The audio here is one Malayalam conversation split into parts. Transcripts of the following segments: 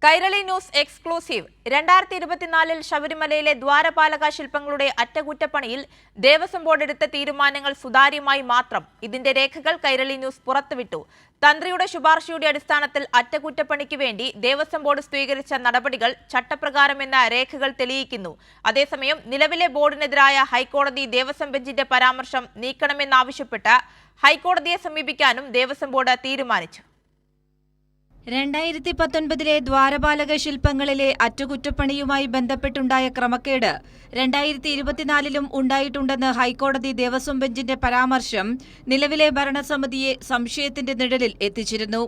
കൈരളി ന്യൂസ് എക്സ്ക്ലൂസീവ് 2024 ശബരിമലയിലെ ദ്വാരപാലക ശില്പങ്ങളുടെ അറ്റകുറ്റപ്പണിയിൽ ദേവസ്വം ബോർഡ് എടുത്ത തീരുമാനങ്ങൾ സുതാര്യമായി മാത്രം ഇതിന്റെ രേഖകൾ കൈരളി ന്യൂസ് പുറത്തുവിട്ടു. തന്ത്രിയുടെ ശുപാർശയുടെ അടിസ്ഥാനത്തിൽ അറ്റകുറ്റപ്പണിക്ക് വേണ്ടി ദേവസ്വം ബോർഡ് സ്വീകരിച്ച നടപടികൾ ചട്ടപ്രകാരമെന്ന രേഖകൾ തെളിയിക്കുന്നു. അതേസമയം നിലവിലെ ബോർഡിനെതിരായ ഹൈക്കോടതി ദേവസ്വം ബെഞ്ചിന്റെ പരാമർശം നീക്കണമെന്നാവശ്യപ്പെട്ട് ഹൈക്കോടതിയെ സമീപിക്കാനും ദേവസ്വം ബോർഡ് തീരുമാനിച്ചു. 2019 ദ്വാരപാലക ശില്പങ്ങളിലെ അറ്റകുറ്റപ്പണിയുമായി ബന്ധപ്പെട്ടുണ്ടായ ക്രമക്കേട് 2024 ഉണ്ടായിട്ടുണ്ടെന്ന് ഹൈക്കോടതി ദേവസ്വം ബെഞ്ചിന്റെ പരാമർശം നിലവിലെ ഭരണസമിതിയെ സംശയത്തിന്റെ നിഴലിൽ എത്തിച്ചിരുന്നു.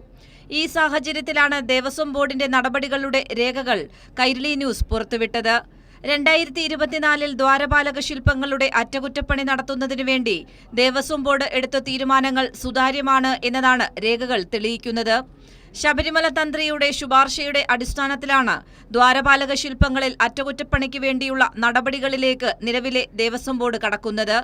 ഈ സാഹചര്യത്തിലാണ് ദേവസ്വം ബോർഡിന്റെ നടപടികളുടെ രേഖകൾ കൈരളി ന്യൂസ് പുറത്തുവിട്ടത്. 2024 ദ്വാരപാലക ശില്പങ്ങളുടെ അറ്റകുറ്റപ്പണി നടത്തുന്നതിനു വേണ്ടി ദേവസ്വം ബോർഡ് എടുത്ത തീരുമാനങ്ങൾ സുതാര്യമാണ് എന്നതാണ് രേഖകൾ തെളിയിക്കുന്നത്. ശബരിമല തന്ത്രിയുടെ ശുപാർശയുടെ അടിസ്ഥാനത്തിലാണ് ദ്വാരപാലക ശില്പങ്ങളിൽ അറ്റകുറ്റപ്പണിക്ക് വേണ്ടിയുള്ള നടപടികളിലേക്ക് നിലവിലെ ദേവസ്വം ബോർഡ് കടക്കുന്നത്.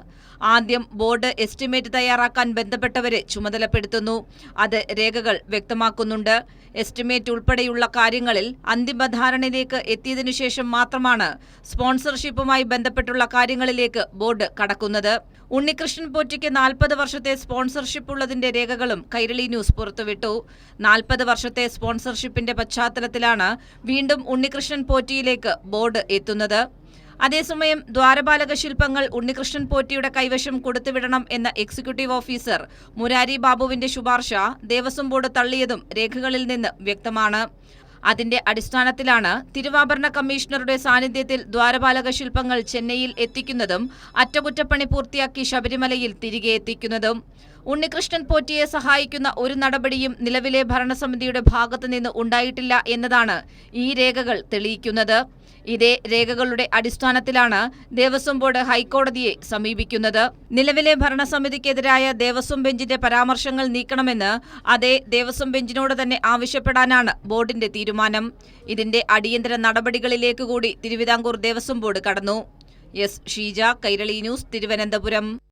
ആദ്യം ബോർഡ് എസ്റ്റിമേറ്റ് തയ്യാറാക്കാൻ ബന്ധപ്പെട്ടവരെ ചുമതലപ്പെടുത്തുന്നു. അത് രേഖകൾ വ്യക്തമാക്കുന്നുണ്ട്. എസ്റ്റിമേറ്റ് ഉൾപ്പെടെയുള്ള കാര്യങ്ങളിൽ അന്തിമ ധാരണയിലേക്ക് എത്തിയതിനു ശേഷം മാത്രമാണ് സ്പോൺസർഷിപ്പുമായി ബന്ധപ്പെട്ടുള്ള കാര്യങ്ങളിലേക്ക് ബോർഡ് കടക്കുന്നത്. ഉണ്ണികൃഷ്ണൻ പോറ്റിക്ക് 40 വർഷത്തെ സ്പോൺസർഷിപ്പ് ഉള്ളതിന്റെ രേഖകളും കൈരളി ന്യൂസ് പുറത്തുവിട്ടു. 40 വർഷത്തെ സ്പോൺസർഷിപ്പിന്റെ പശ്ചാത്തലത്തിലാണ് വീണ്ടും ഉണ്ണികൃഷ്ണൻ പോറ്റിയിലേക്ക് ബോർഡ് എത്തുന്നത്. അതേസമയം ദ്വാരപാലക ശില്പങ്ങൾ ഉണ്ണികൃഷ്ണൻ പോറ്റിയുടെ കൈവശം കൊടുത്തുവിടണം എന്ന എക്സിക്യൂട്ടീവ് ഓഫീസർ മുരാരി ബാബുവിന്റെ ശുപാർശ ദേവസ്വം ബോർഡ് തള്ളിയതും രേഖകളിൽ നിന്ന് വ്യക്തമാണ്. അതിന്റെ അടിസ്ഥാനത്തിലാണ് തിരുവാഭരണ കമ്മീഷണറുടെ സാന്നിധ്യത്തിൽ ദ്വാരപാലക ശില്പങ്ങൾ ചെന്നൈയിൽ എത്തിക്കുന്നതും അറ്റകുറ്റപ്പണി പൂർത്തിയാക്കി ശബരിമലയിൽ തിരികെ എത്തിക്കുന്നതും. ഉണ്ണികൃഷ്ണൻ പോറ്റിയെ സഹായിക്കുന്ന ഒരു നടപടിയും നിലവിലെ ഭരണസമിതിയുടെ ഭാഗത്തുനിന്ന് ഉണ്ടായിട്ടില്ല എന്നതാണ് ഈ രേഖകൾ തെളിയിക്കുന്നത്. ഇതേ രേഖകളുടെ അടിസ്ഥാനത്തിലാണ് ദേവസ്വം ബോർഡ് ഹൈക്കോടതിയെ സമീപിക്കുന്നത്. നിലവിലെ ഭരണസമിതിക്കെതിരായ ദേവസ്വം ബെഞ്ചിന്റെ പരാമർശങ്ങൾ നീക്കണമെന്ന് അതേ ദേവസ്വം ബെഞ്ചിനോട് തന്നെ ആവശ്യപ്പെടാനാണ് ബോർഡിന്റെ തീരുമാനം. ഇതിന്റെ അടിയന്തര നടപടികളിലേക്ക് കൂടി തിരുവിതാംകൂർ ദേവസ്വം ബോർഡ് കടന്നു. S Sheeja, Kairali news, Thiruvananthapuram.